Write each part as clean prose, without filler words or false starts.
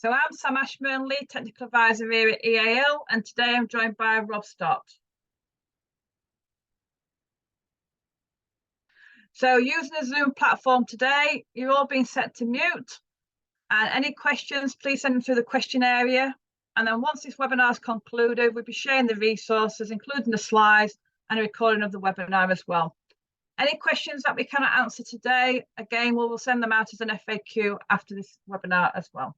So I'm Sam Ashman, Lead Technical Advisor here at EAL, and today I'm joined by Rob Stott. So using the Zoom platform today, you're all being set to mute, and any questions, please send them through the question area. And then once this webinar is concluded, we'll be sharing the resources, including the slides and a recording of the webinar as well. Any questions that we cannot answer today, again, we'll send them out as an FAQ after this webinar as well.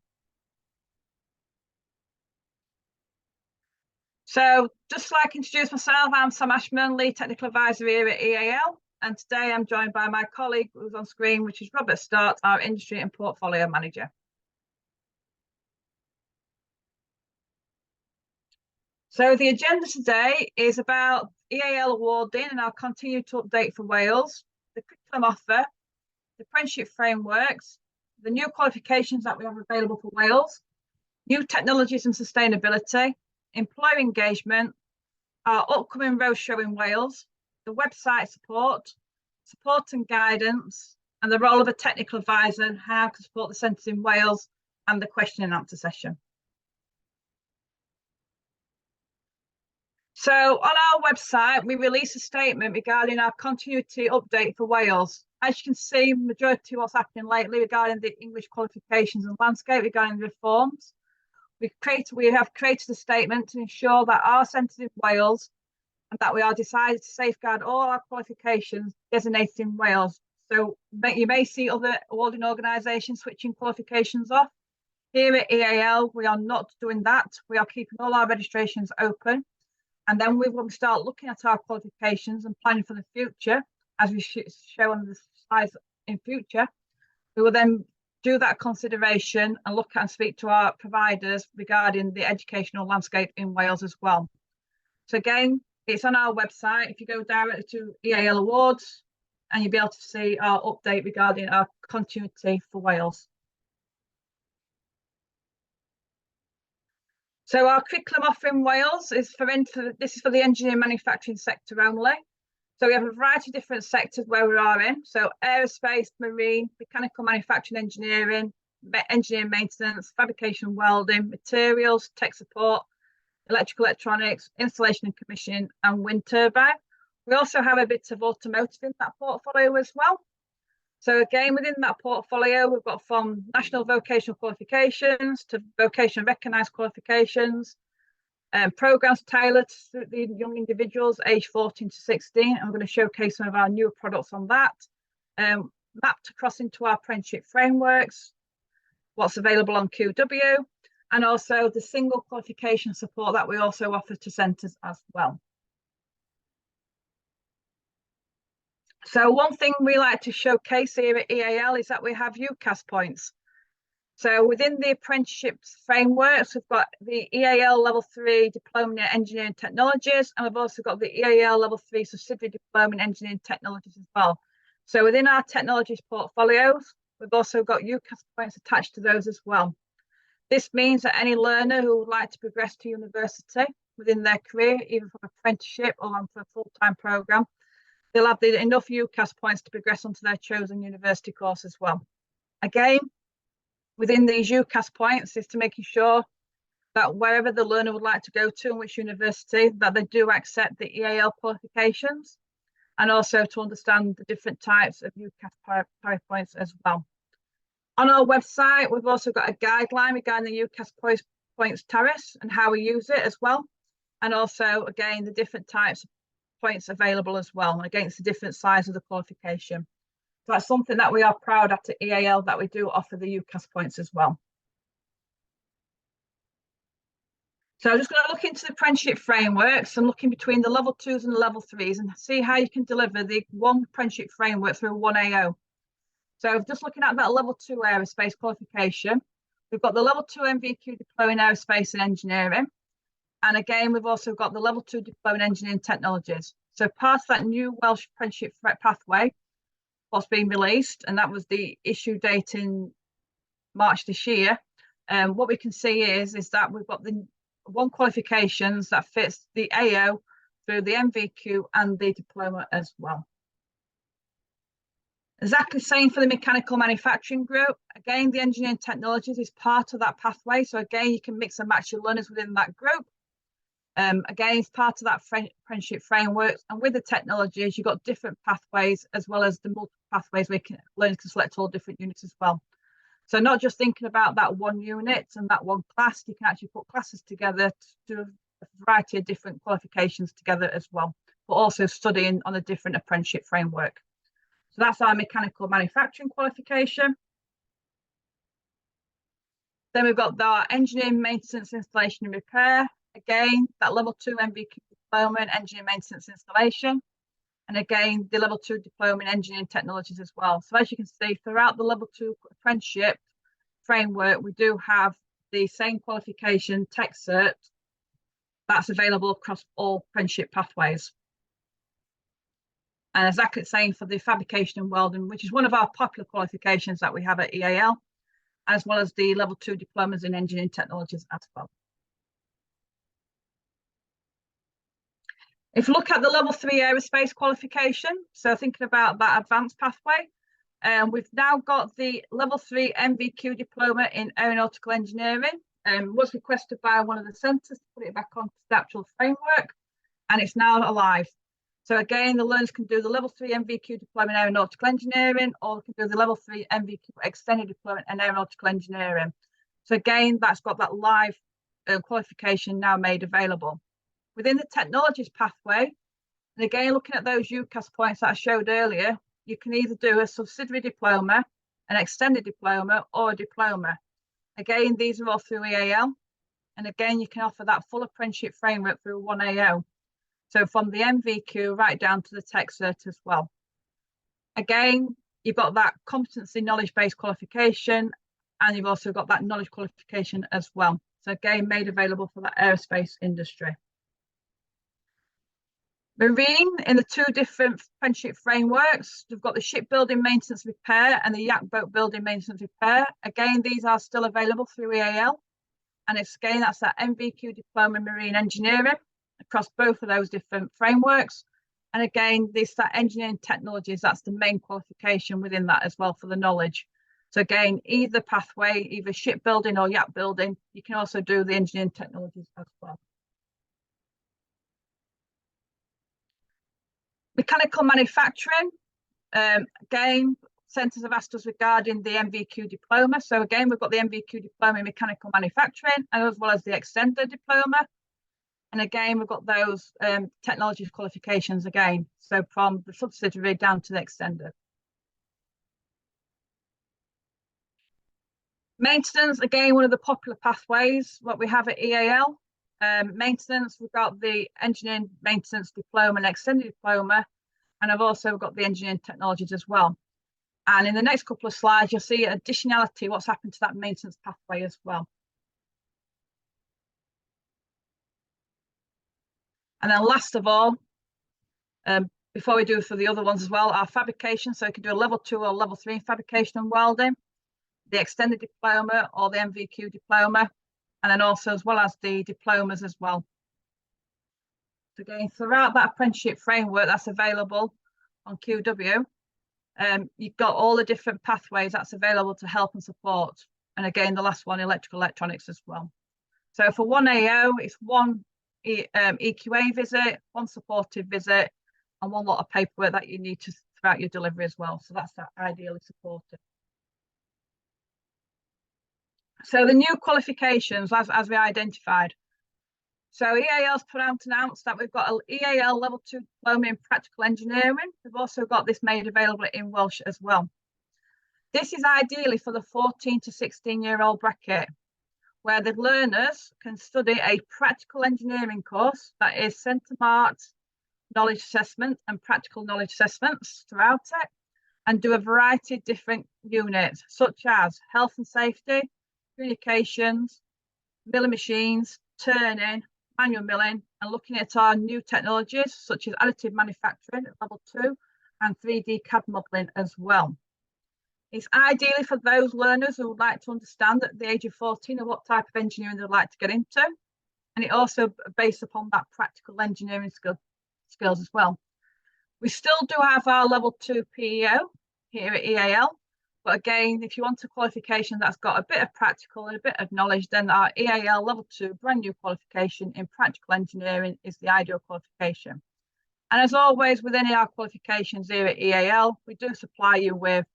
So just like introduce myself, I'm Sam Ashman, Lead Technical Advisor here at EAL, and today I'm joined by my colleague who's on screen, which is Robert Stott, our Industry and Portfolio Manager. So the agenda today is about EAL awarding, and I'll continue to update for Wales, the curriculum offer, the apprenticeship frameworks, the new qualifications that we have available for Wales, new technologies and sustainability, employer engagement, our upcoming roadshow in Wales, the website support and guidance, and the role of a technical advisor and how to support the centres in Wales, and the question and answer session. So on our website, we released a statement regarding our continuity update for Wales. As you can see, majority of what's happening lately regarding the English qualifications and landscape regarding the reforms. We have created a statement to ensure that our centres in Wales and that we are decided to safeguard all our qualifications designated in Wales. So you may see other awarding organisations switching qualifications off. Here at EAL, we are not doing that. We are keeping all our registrations open. And then when we start looking at our qualifications and planning for the future, as we show on the slides in future, we will then do that consideration and look at and speak to our providers regarding the educational landscape in Wales as well. So again, it's on our website. If you go directly to EAL Awards, and you'll be able to see our update regarding our continuity for Wales. So our curriculum offer in Wales is this is for the engineering manufacturing sector only. So we have a variety of different sectors where we are in. So aerospace, marine, mechanical manufacturing engineering, engineering maintenance, fabrication, welding, materials, tech support, electrical electronics, installation and commissioning, and wind turbine. We also have a bit of automotive in that portfolio as well. So again, within that portfolio, we've got from national vocational qualifications to vocational recognised qualifications, programs tailored to the young individuals aged 14 to 16. I'm going to showcase some of our newer products on that, mapped across into our apprenticeship frameworks, what's available on QW, and also the single qualification support that we also offer to centres as well. So one thing we like to showcase here at EAL is that we have UCAS points. So within the apprenticeships frameworks, we've got the EAL Level 3 Diploma in Engineering Technologies, and we've also got the EAL Level 3 Subsidiary Diploma in Engineering Technologies as well. So within our technologies portfolios, we've also got UCAS points attached to those as well. This means that any learner who would like to progress to university within their career, either from apprenticeship or for a full-time programme, they'll have enough UCAS points to progress onto their chosen university course as well. Again, within these UCAS points is to making sure that wherever the learner would like to go to and which university, that they do accept the EAL qualifications, and also to understand the different types of UCAS points as well. On our website, we've also got a guideline regarding the UCAS points tariffs and how we use it as well. And also, again, the different types of points available as well against the different size of the qualification. So that's something that we are proud at EAL, that we do offer the UCAS points as well. So I'm just going to look into the apprenticeship frameworks and looking between the level 2s and the level 3s and see how you can deliver the one apprenticeship framework through one AO. So just looking at that level 2 aerospace qualification, we've got the level 2 NVQ diploma in aerospace and engineering. And again, we've also got the level 2 diploma in engineering technologies. So part of that new Welsh apprenticeship pathway was being released, and that was the issue date in March this year. What we can see is that we've got the one qualifications that fits the AO through the NVQ and the diploma as well. Exactly same for the mechanical manufacturing group. Again, the engineering technologies is part of that pathway. So again, you can mix and match your learners within that group. Again, it's part of that apprenticeship framework. And with the technologies, you've got different pathways as well as the multiple pathways where learners can select all different units as well. So not just thinking about that one unit and that one class, you can actually put classes together to do a variety of different qualifications together as well, but also studying on a different apprenticeship framework. So that's our mechanical manufacturing qualification. Then we've got our engineering maintenance, installation and repair. Again, that level 2 NVQ diploma in engineering maintenance installation. And again, the level 2 diploma in engineering technologies as well. So as you can see, throughout the level 2 apprenticeship framework, we do have the same qualification tech cert that's available across all apprenticeship pathways. And exactly the same for the fabrication and welding, which is one of our popular qualifications that we have at EAL, as well as the level 2 diplomas in engineering technologies as well. If you look at the level 3 aerospace qualification, so thinking about that advanced pathway, we've now got the level 3 NVQ diploma in aeronautical engineering, was requested by one of the centres to put it back onto the actual framework, and it's now alive. So again, the learners can do the level 3 NVQ diploma in aeronautical engineering, or they can do the level 3 NVQ extended diploma in aeronautical engineering. So again, that's got that live qualification now made available. Within the technologies pathway, and again, looking at those UCAS points that I showed earlier, you can either do a subsidiary diploma, an extended diploma, or a diploma. Again, these are all through EAL. And again, you can offer that full apprenticeship framework through 1AO. So from the NVQ right down to the tech cert as well. Again, you've got that competency knowledge-based qualification, and you've also got that knowledge qualification as well. So again, made available for that aerospace industry. Marine, in the two different apprenticeship frameworks, we've got the shipbuilding maintenance repair and the yacht boat building maintenance repair. Again, these are still available through EAL. And it's again, that's that NVQ diploma in marine engineering across both of those different frameworks. And again, that engineering technologies, that's the main qualification within that as well for the knowledge. So again, either pathway, either shipbuilding or yacht building, you can also do the engineering technologies as well. Mechanical manufacturing, again, centres have asked us regarding the NVQ diploma. So again, we've got the NVQ diploma in mechanical manufacturing, as well as the extended diploma. And again, we've got those technologies qualifications again. So from the subsidiary down to the extended. Maintenance, again, one of the popular pathways, what we have at EAL. Maintenance, we've got the engineering maintenance diploma and extended diploma, and I've also got the engineering technologies as well. And in the next couple of slides, you'll see additionality, what's happened to that maintenance pathway as well. And then last of all, before we do for the other ones as well, our fabrication, so you can do a level 2 or level 3 in fabrication and welding, the extended diploma or the NVQ diploma, and then also as well as the diplomas as well. So again, throughout that apprenticeship framework that's available on QW, you've got all the different pathways that's available to help and support. And again, the last one, electrical electronics as well. So for 1AO, it's one EQA visit, one supportive visit, and one lot of paperwork that you need to throughout your delivery as well. So that's that ideally supported. So the new qualifications, as we identified. So EAL's put out and announced that we've got an EAL level 2 diploma in practical engineering. We've also got this made available in Welsh as well. This is ideally for the 14 to 16-year-old bracket, where the learners can study a practical engineering course that is centre marked knowledge assessment and practical knowledge assessments throughout it, and do a variety of different units, such as health and safety, communications, milling machines, turning, manual milling, and looking at our new technologies, such as additive manufacturing at level 2 and 3D CAD modelling as well. It's ideally for those learners who would like to understand at the age of 14 of what type of engineering they'd like to get into. And it also based upon that practical engineering skills as well. We still do have our level 2 PEO, here at EAL. But again, if you want a qualification that's got a bit of practical and a bit of knowledge, then our EAL level 2 brand new qualification in practical engineering is the ideal qualification. And as always, with any of our qualifications here at EAL, we do supply you with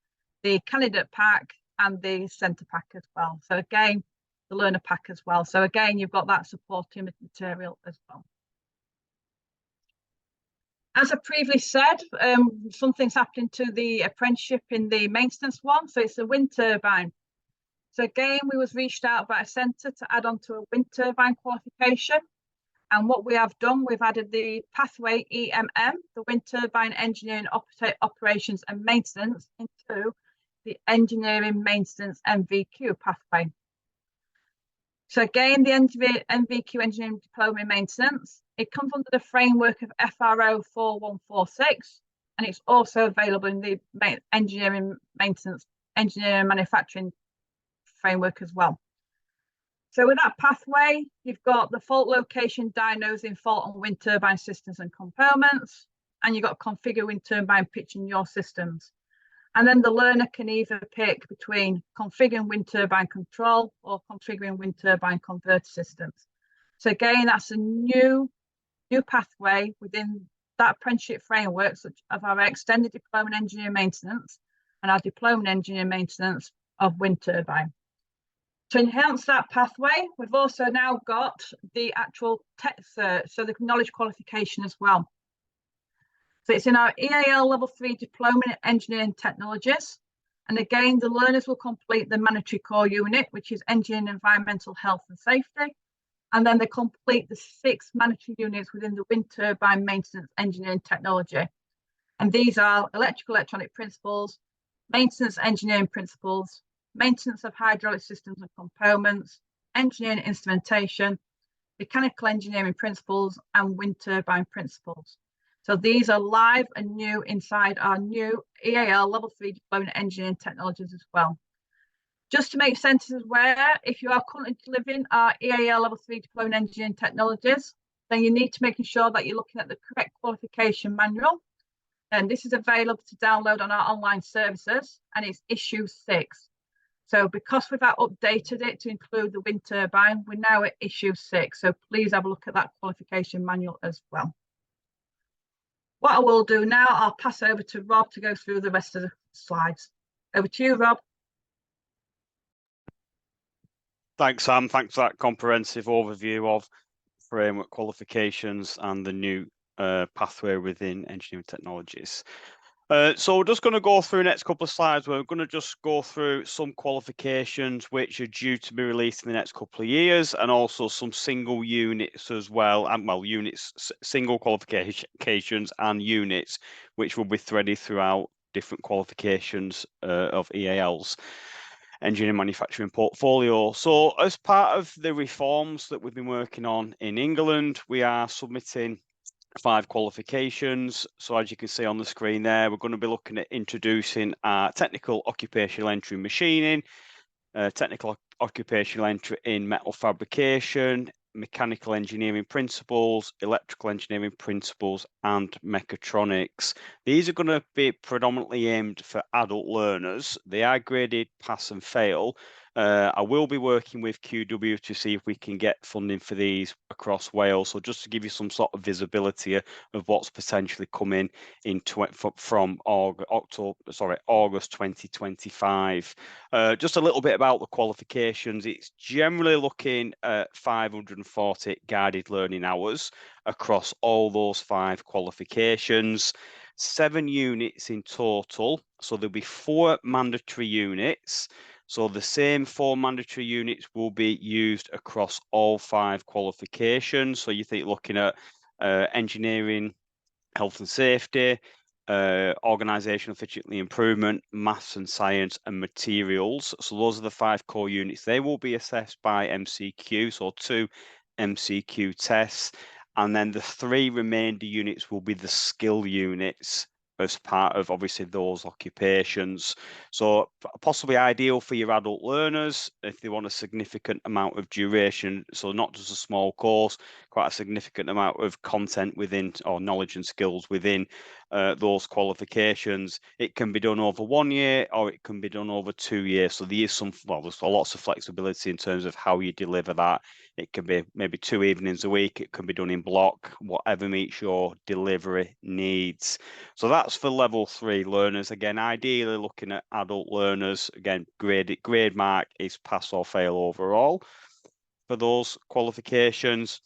the candidate pack and the centre pack as well. So again, the learner pack as well. So again, you've got that supporting material as well. As I previously said, something's happening to the apprenticeship in the maintenance one. So it's a wind turbine. So again, we was reached out by a centre to add on to a wind turbine qualification. And what we have done, we've added the pathway EMM, the wind turbine engineering operations and maintenance, into the engineering maintenance NVQ pathway. So again, the NVQ engineering diploma in maintenance, it comes under the framework of FRO 4146, and it's also available in the engineering maintenance, engineering manufacturing framework as well. So with that pathway, you've got the fault location, diagnosing fault on wind turbine systems and components, and you've got configure wind turbine pitch in your systems. And then the learner can either pick between configuring wind turbine control or configuring wind turbine converter systems. So again, that's a new pathway within that apprenticeship framework, such as our extended diploma in engineering maintenance and our diploma in engineering maintenance of wind turbine. To enhance that pathway, we've also now got the actual tech cert, so the knowledge qualification as well. So it's in our EAL level 3 diploma in engineering technologies. And again, the learners will complete the mandatory core unit, which is engineering, environmental health and safety. And then they complete the 6 mandatory units within the wind turbine maintenance engineering technology. And these are electrical electronic principles, maintenance engineering principles, maintenance of hydraulic systems and components, engineering instrumentation, mechanical engineering principles, and wind turbine principles. So these are live and new inside our new EAL level 3 diploma in engineering technologies as well. Just to make centres aware, if you are currently delivering our EAL level 3 diploma in engineering technologies, then you need to make sure that you're looking at the correct qualification manual. And this is available to download on our online services, and it's issue 6. So because we've updated it to include the wind turbine, we're now at issue 6. So please have a look at that qualification manual as well. What I will do now, I'll pass over to Rob to go through the rest of the slides. Over to you, Rob. Thanks, Sam. Thanks for that comprehensive overview of framework qualifications and the new pathway within engineering technologies. So we're just going to go through the next couple of slides. We're going to just go through some qualifications which are due to be released in the next couple of years, and also some single units as well, and single qualifications and units which will be threaded throughout different qualifications of EAL's engineering manufacturing portfolio. So as part of the reforms that we've been working on in England, we are submitting 5 qualifications. So as you can see on the screen there, we're going to be looking at introducing our technical occupational entry in machining, technical occupational entry in metal fabrication, mechanical engineering principles, electrical engineering principles, and mechatronics. These are going to be predominantly aimed for adult learners. They are graded pass and fail. I will be working with QW to see if we can get funding for these across Wales. So just to give you some sort of visibility of what's potentially coming in from August 2025. Just a little bit about the qualifications. It's generally looking at 540 guided learning hours across all those 5 qualifications. 7 units in total. So there'll be 4 mandatory units. So the same 4 mandatory units will be used across all 5 qualifications. So you think looking at engineering, health and safety, organisational efficiency improvement, maths and science, and materials. So those are the 5 core units. They will be assessed by MCQ, so 2 MCQ tests. And then the 3 remainder units will be the skill units as part of obviously those occupations. So possibly ideal for your adult learners if they want a significant amount of duration. So not just a small course, quite a significant amount of content within, or knowledge and skills within those qualifications. It can be done over 1 year or it can be done over 2 years. So there is some, well, there's lots of flexibility in terms of how you deliver that. It can be maybe 2 evenings a week. It can be done in block, whatever meets your delivery needs. So that's for level 3 learners. Again, ideally looking at adult learners. Again, grade mark is pass or fail overall for those qualifications.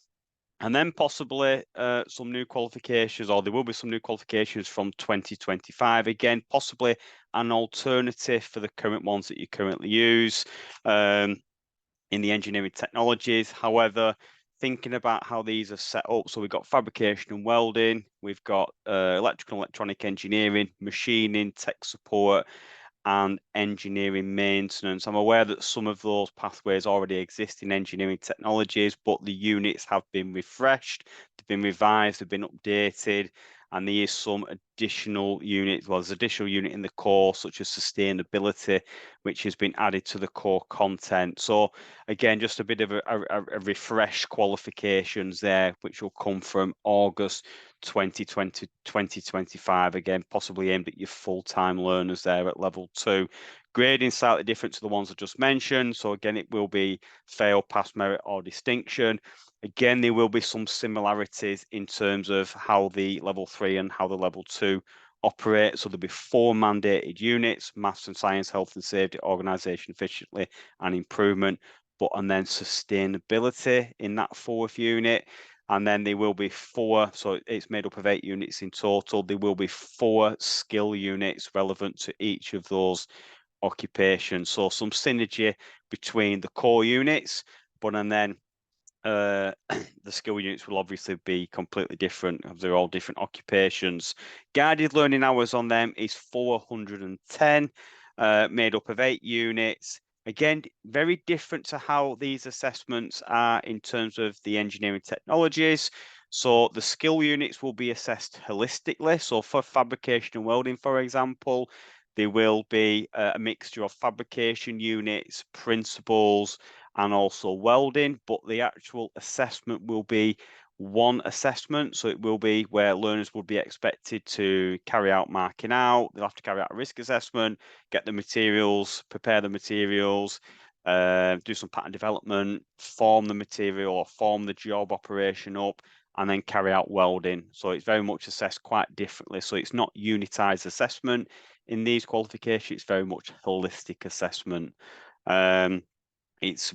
And then possibly some new qualifications, or there will be some new qualifications from 2025. Again, possibly an alternative for the current ones that you currently use in the engineering technologies. However, thinking about how these are set up, so we've got fabrication and welding, we've got electrical and electronic engineering, machining, tech support, and engineering maintenance. I'm aware that some of those pathways already exist in engineering technologies, but the units have been refreshed, they've been revised, they've been updated, and there is some additional units. Well, there's additional unit in the core, such as sustainability, which has been added to the core content. So again, just a bit of a refresh qualifications there, which will come from August 2020, 2025, again, possibly aimed at your full-time learners there at level 2. Grading slightly different to the ones I just mentioned. So again, it will be fail, pass, merit, or distinction. Again, there will be some similarities in terms of how the level 3 and how the level 2 operate. So there'll be 4 mandated units: maths and science, health and safety, organisation efficiently and improvement, and then sustainability in that 4th unit. And then there will be 4, so it's made up of 8 units in total. There will be 4 skill units relevant to each of those occupations. So some synergy between the core units, and then the skill units will obviously be completely different. They're all different occupations. Guided learning hours on them is 410, made up of 8 units. Again, very different to how these assessments are in terms of the engineering technologies. So the skill units will be assessed holistically. So for fabrication and welding, for example, there will be a mixture of fabrication units, principles, and also welding, but the actual assessment will be one assessment. So it will be where learners would be expected to carry out marking out. They'll have to carry out a risk assessment, get the materials, prepare the materials, do some pattern development, form the material or form the job operation up, and then carry out welding. So it's very much assessed quite differently. So it's not unitized assessment in these qualifications, it's very much holistic assessment. We're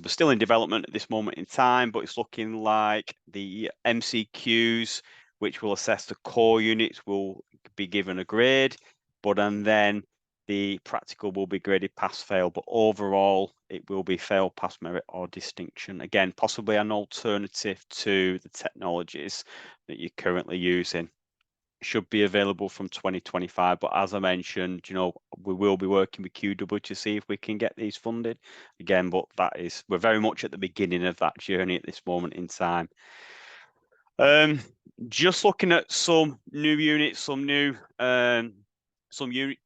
still in development at this moment in time, but it's looking like the MCQs, which will assess the core units, will be given a grade, and then the practical will be graded pass, fail, but overall it will be fail, pass, merit, or distinction. Again, possibly an alternative to the technologies that you're currently using. Should be available from 2025, but as I mentioned, we will be working with QW to see if we can get these funded again, but we're very much at the beginning of that journey at this moment in time. Just looking at some new units, some new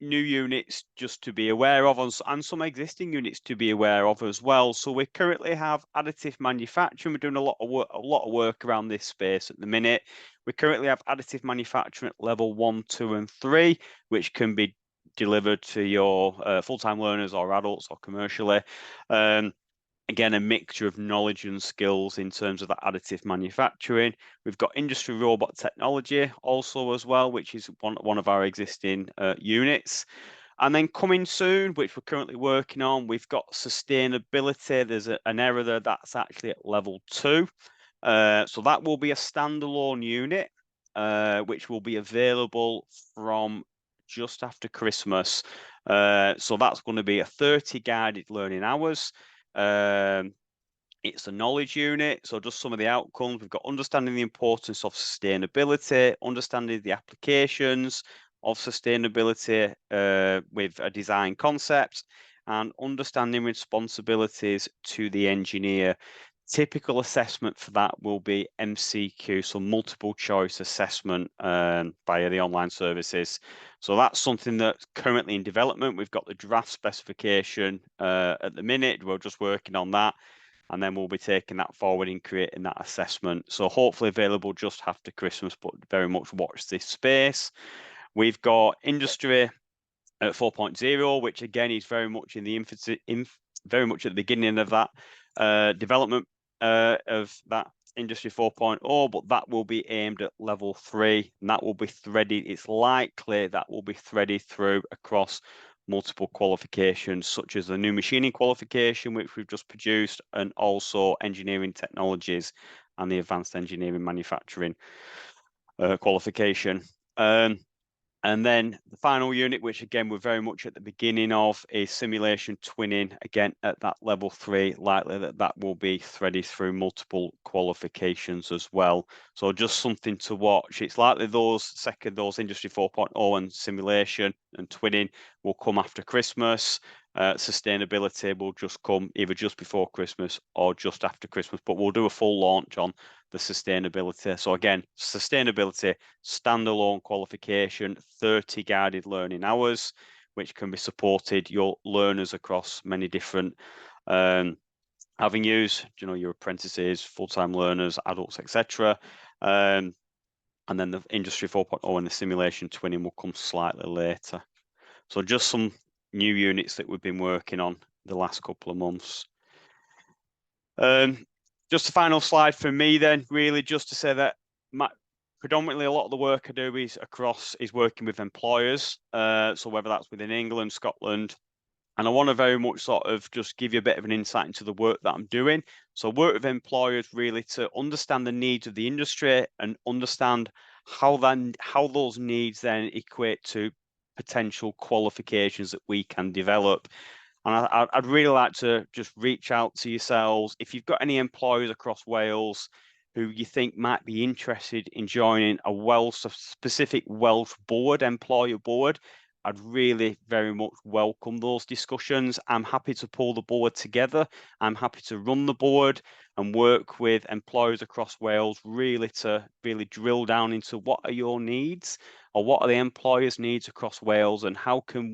units just to be aware of, and some existing units to be aware of as well. So we currently have additive manufacturing. We're doing a lot of work around this space at the minute. We currently have additive manufacturing at level 1, 2, and 3, which can be delivered to your full-time learners or adults or commercially. Again, a mixture of knowledge and skills in terms of that additive manufacturing. We've got industry robot technology also as well, which is one of our existing units. And then coming soon, which we're currently working on, we've got sustainability. There's an error there that's actually at level 2. So that will be a standalone unit, which will be available from just after Christmas. So that's going to be a 30 guided learning hours. It's a knowledge unit, so just some of the outcomes. We've got understanding the importance of sustainability, understanding the applications of sustainability with a design concept, and understanding responsibilities to the engineer. Typical assessment for that will be MCQ, so multiple choice assessment via the online services. So that's something that's currently in development. We've got the draft specification at the minute. We're just working on that, and then we'll be taking that forward and creating that assessment. So hopefully available just after Christmas, but very much watch this space. We've got industry at 4.0, which again is very much in the infancy, very much at the beginning of that development of that industry 4.0, but that will be aimed at level 3, and that will be threaded. It's likely that will be threaded through across multiple qualifications, such as the new machining qualification, which we've just produced, and also engineering technologies and the advanced engineering manufacturing qualification. And then the final unit, which again we're very much at the beginning of, is simulation twinning, again at that level 3, likely that will be threaded through multiple qualifications as well. So just something to watch. It's likely those industry 4.0 and simulation and twinning will come after Christmas. Sustainability will just come either just before Christmas or just after Christmas, but we'll do a full launch on the sustainability. So again, sustainability, standalone qualification, 30 guided learning hours, which can be supported your learners across many different avenues, your apprentices, full-time learners, adults, etc. And then the industry 4.0 and the simulation twinning will come slightly later. So just some new units that we've been working on the last couple of months. Just a final slide for me then, really just to say that predominantly a lot of the work I do is working with employers. So whether that's within England, Scotland, and I want to very much sort of just give you a bit of an insight into the work that I'm doing. So work with employers really to understand the needs of the industry and understand how those needs then equate to potential qualifications that we can develop. And I'd really like to just reach out to yourselves. If you've got any employers across Wales who you think might be interested in joining a specific Welsh board, employer board, I'd really very much welcome those discussions. I'm happy to pull the board together. I'm happy to run the board and work with employers across Wales really to drill down into what are your needs or what are the employers' needs across Wales, and how can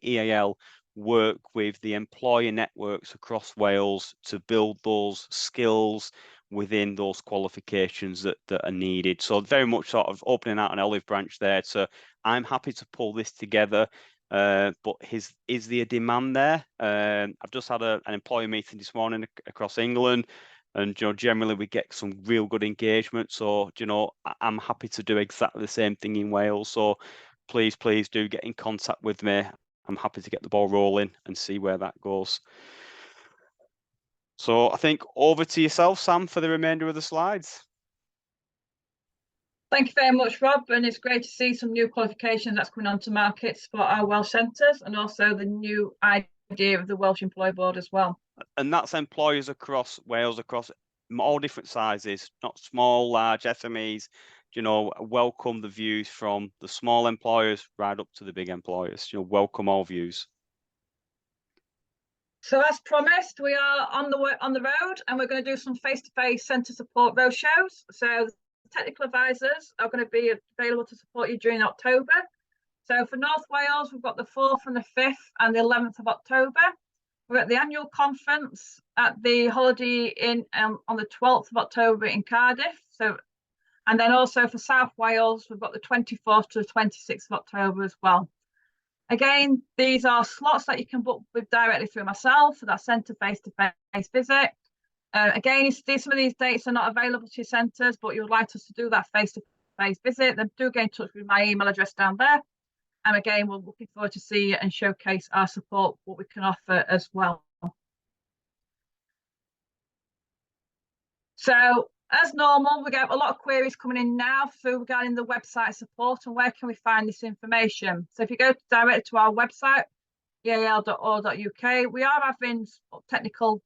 EAL work with the employer networks across Wales to build those skills within those qualifications that are needed. So very much sort of opening out an olive branch there. So I'm happy to pull this together, but is there a demand there? I've just had an employer meeting this morning across England, and generally we get some real good engagement. So I'm happy to do exactly the same thing in Wales. So please do get in contact with me. I'm happy to get the ball rolling and see where that goes. So I think over to yourself, Sam, for the remainder of the slides. Thank you very much, Rob, and it's great to see some new qualifications that's coming onto markets for our Welsh centres, and also the new idea of the Welsh Employer Board as well. And that's employers across Wales, across all different sizes, not small, large, SMEs. Welcome the views from the small employers right up to the big employers. Welcome all views. So as promised, we are on the road, and we're going to do some face-to-face centre support roadshows. So the technical advisors are going to be available to support you during October. So for North Wales, we've got the 4th and the 5th and the 11th of October. We're at the annual conference at the Holiday Inn on the 12th of October in Cardiff. And then also for South Wales, we've got the 24th to the 26th of October as well. Again, these are slots that you can book with directly through myself for that centre face-to-face visit. Again, some of these dates are not available to your centres, but you would like us to do that face-to-face visit, then do get in touch with my email address down there. And again, we're looking forward to see you and showcase our support, what we can offer as well. So as normal, we get a lot of queries coming in now regarding the website support and where can we find this information. So if you go directly to our website, eal.org.uk, we are having technical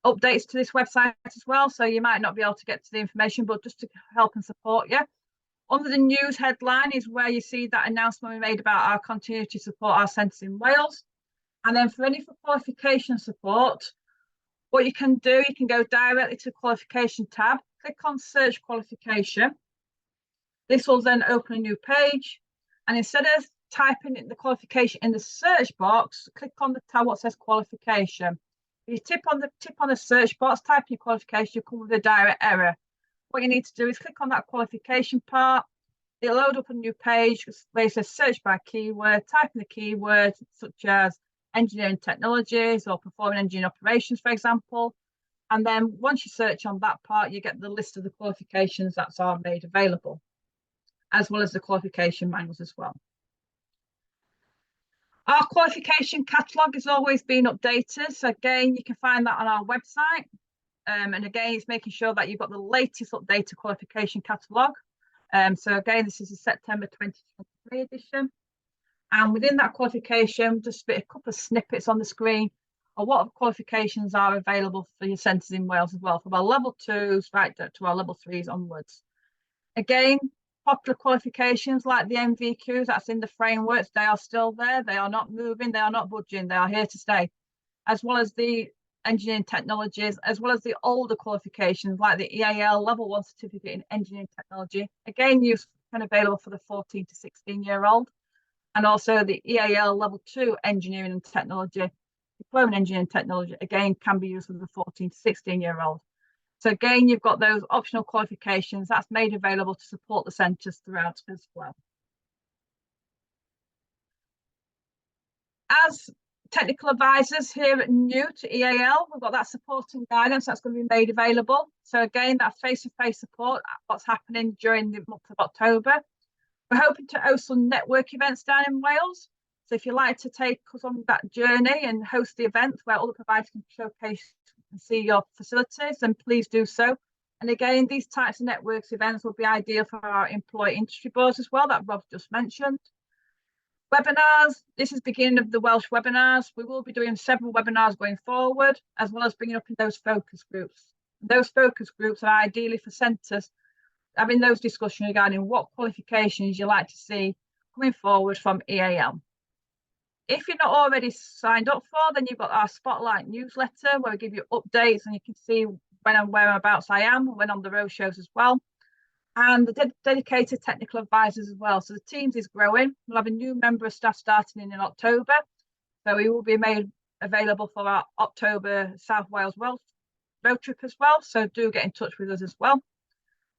updates to this website as well, so you might not be able to get to the information, but just to help and support you. Under the news headline is where you see that announcement we made about our continuity to support our centres in Wales. And then for qualification support, what you can do, you can go directly to the qualification tab, click on search qualification. This will then open a new page, and instead of typing in the qualification in the search box, click on the tab what says qualification. If you tip on the search box, type in your qualification, you come with a direct error. What you need to do is click on that qualification part. it'll load up a new page where it says search by keyword, type in the keyword such as engineering technologies or performing engineering operations, for example. And then once you search on that part, you get the list of the qualifications that are made available, as well as the qualification manuals as well. Our qualification catalogue is always being updated. So again, you can find that on our website. And again, it's making sure that you've got the latest updated qualification catalogue. So again, this is a September 2023 edition. And within that qualification, just a couple of snippets on the screen of what qualifications are available for your centres in Wales as well, from our level 2s right to our level 3s onwards. Again, popular qualifications like the NVQs, that's in the frameworks, they are still there. They are not moving, they are not budging, they are here to stay, as well as the engineering technologies, as well as the older qualifications like the EAL level 1 certificate in engineering technology. Again, used and available for the 14 to 16-year-old, and also the EAL level 2 engineering and technology, diploma in engineering technology, again, can be used for the 14 to 16-year-old. So again, you've got those optional qualifications that's made available to support the centres throughout as well. As technical advisors here at new to EAL, we've got that support and guidance that's going to be made available. So again, that face-to-face support, what's happening during the month of October. We're hoping to host some network events down in Wales. So if you'd like to take us on that journey and host the event where other providers can showcase and see your facilities, then please do so. And again, these types of networks events will be ideal for our employee industry boards as well, that Rob just mentioned. Webinars, this is the beginning of the Welsh webinars. We will be doing several webinars going forward, as well as bringing up in those focus groups. Those focus groups are ideally for centres having those discussions regarding what qualifications you like to see coming forward from EAL. If you're not already signed up for, then you've got our Spotlight newsletter where we give you updates and you can see when and whereabouts I am, when on the road shows as well. And the dedicated technical advisors as well. So the teams is growing. We'll have a new member of staff starting in October. So we will be made available for our October South Wales road trip as well. So do get in touch with us as well.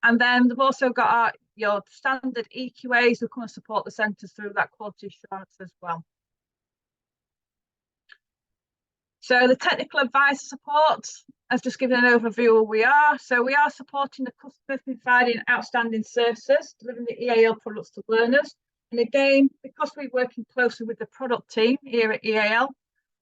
And then they've also got your standard EQAs who come and support the centres through that quality assurance as well. So the technical advisor support has just given an overview of who we are. So we are supporting the customers providing outstanding services, delivering the EAL products to learners. And again, because we're working closely with the product team here at EAL,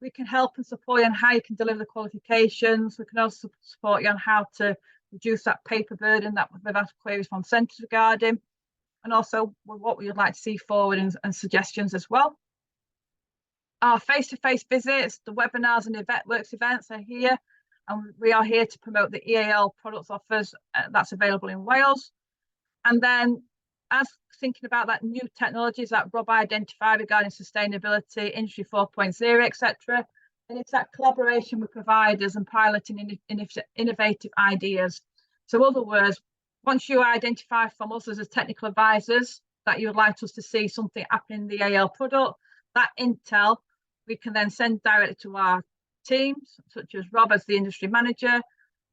we can help and support you on how you can deliver the qualifications. We can also support you on how to reduce that paper burden that we've had queries from centres regarding, and also what we would like to see forward and suggestions as well. Our face-to-face visits, the webinars and works events are here, and we are here to promote the EAL products offers that's available in Wales. And then as thinking about that new technologies that Rob identified regarding sustainability, Industry 4.0, etc., and it's that collaboration with providers and piloting innovative ideas. So in other words, once you identify from us as technical advisors that you would like us to see something happen in the EAL product, that intel we can then send directly to our teams, such as Rob as the industry manager,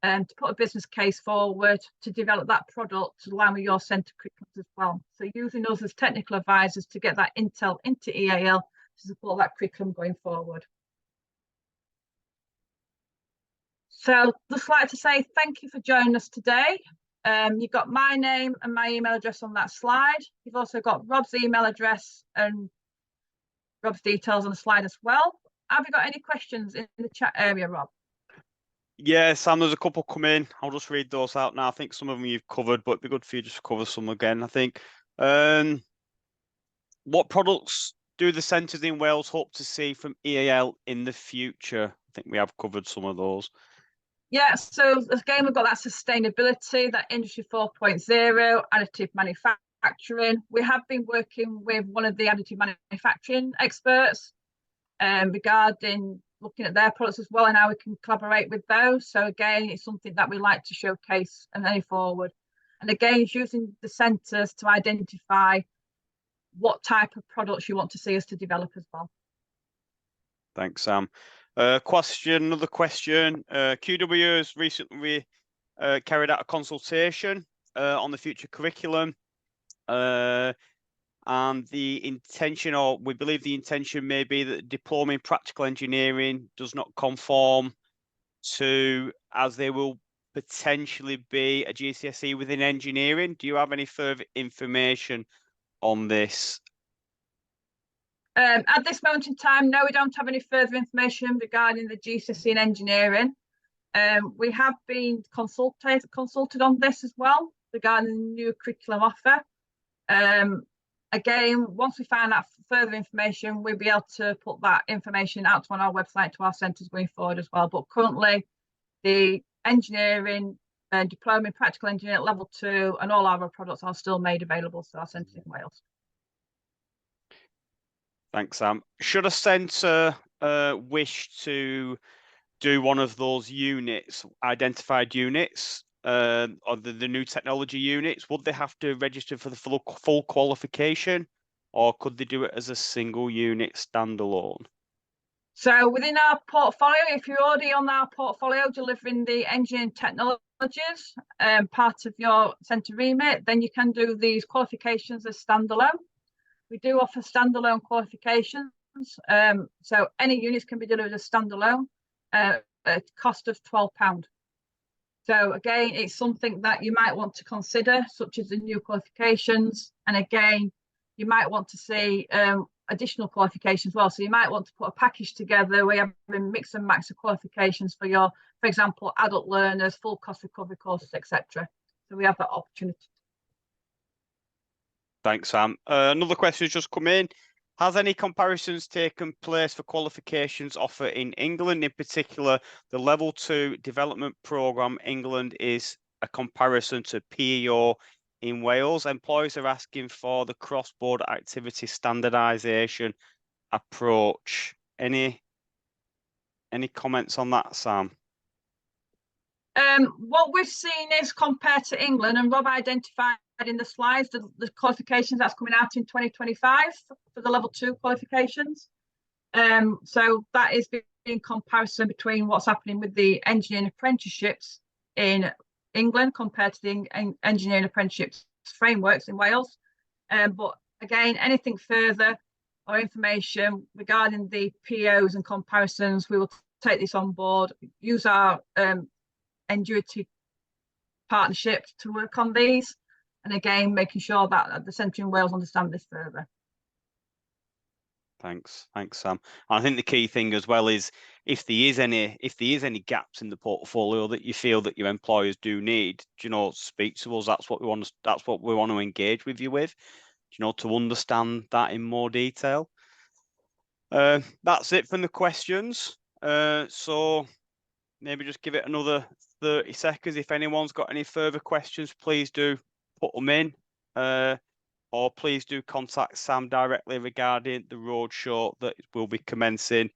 to put a business case forward to develop that product to align with your centre curriculums as well. So using us as technical advisors to get that intel into EAL to support that curriculum going forward. So just like to say thank you for joining us today. You've got my name and my email address on that slide. You've also got Rob's email address and Rob's details on the slide as well. Have you got any questions in the chat area, Rob? Yeah, Sam, there's a couple come in. I'll just read those out now. I think some of them you've covered, but it'd be good for you just to cover some again, I think. What products do the centres in Wales hope to see from EAL in the future? I think we have covered some of those. Yeah, so again, we've got that sustainability, that Industry 4.0, additive manufacturing. We have been working with one of the additive manufacturing experts regarding looking at their products as well and how we can collaborate with those. So again, it's something that we like to showcase and any forward. And again, it's using the centres to identify what type of products you want to see us to develop as well. Thanks, Sam. Another question. QW has recently carried out a consultation on the future curriculum. And the intention, or we believe the intention may be that the diploma in practical engineering does not conform to, as they will potentially be a GCSE within engineering. Do you have any further information on this? At this moment in time, no, we don't have any further information regarding the GCSE in engineering. We have been consulted on this as well regarding the new curriculum offer. Again, once we find out further information, we'll be able to put that information out on our website to our centres going forward as well. But currently, the engineering and diploma in practical engineering level 2 and all our products are still made available to our centres in Wales. Thanks, Sam. Should a centre wish to do one of those units, identified units, or the new technology units, would they have to register for the full qualification, or could they do it as a single unit standalone? So within our portfolio, if you're already on our portfolio delivering the engineering technologies, part of your centre remit, then you can do these qualifications as standalone. We do offer standalone qualifications. So any units can be delivered as standalone at a cost of £12. So again, it's something that you might want to consider, such as the new qualifications. And again, you might want to see additional qualifications as well. So you might want to put a package together where you have a mix and match of qualifications for your, for example, adult learners, full cost recovery courses, etc. So we have that opportunity. Thanks, Sam. Another question has just come in. Has any comparisons taken place for qualifications offered in England? In particular, the level 2 development programme England is a comparison to PEO in Wales. Employers are asking for the cross-border activity standardisation approach. Any comments on that, Sam? What we've seen is compared to England, and Rob identified in the slides the qualifications that's coming out in 2025 for the level 2 qualifications. So that is in comparison between what's happening with the engineering apprenticeships in England compared to the engineering apprenticeships frameworks in Wales. But again, anything further or information regarding the POs and comparisons, we will take this on board, use our Endurity partnerships to work on these, and again making sure that the centre in Wales understand this further. Thanks, Sam. I think the key thing as well is if there is any gaps in the portfolio that you feel that your employers do need, speak to us. That's what we want to engage with you with, to understand that in more detail. That's it from the questions. So maybe just give it another 30 seconds. If anyone's got any further questions, please do put them in, or please do contact Sam directly regarding the roadshow that will be commencing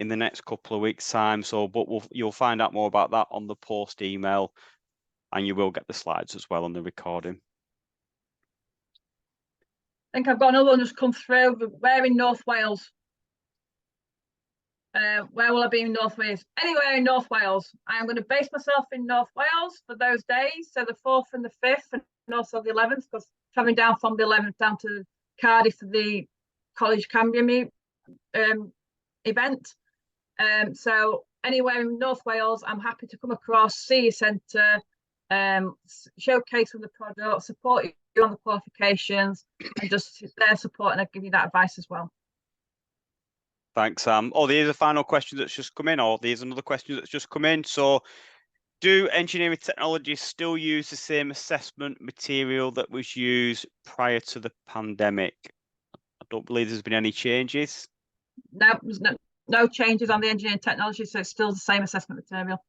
in the next couple of weeks' time. But you'll find out more about that on the post email, and you will get the slides as well on the recording. I think I've got another one just come through. Where in North Wales? Where will I be in North Wales? Anywhere in North Wales. I'm going to base myself in North Wales for those days, so the 4th and the 5th, and also the 11th, because travelling down from the 11th down to Cardiff for the College Cambrian event. So anywhere in North Wales, I'm happy to come across, see your centre, showcase on the product, support you on the qualifications, and just their support, and I'll give you that advice as well. Thanks, Sam. Oh, there's a final question that's just come in, or there's another question that's just come in. So, do engineering technologies still use the same assessment material that was used prior to the pandemic? I don't believe there's been any changes. No, there's no changes on the engineering technology, so it's still the same assessment material.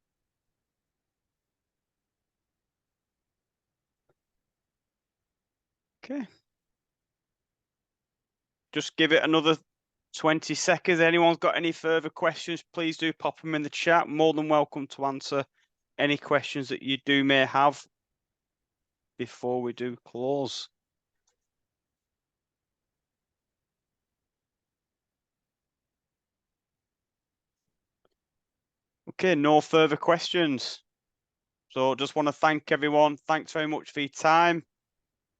Okay. Just give it another 20 seconds. Anyone's got any further questions, please do pop them in the chat. More than welcome to answer any questions that you may have before we do close. Okay, no further questions. So just want to thank everyone. Thanks very much for your time.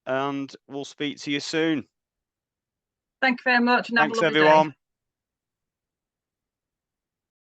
and we'll speak to you soon. Thank you very much and have a Thanks, lovely day. everyone.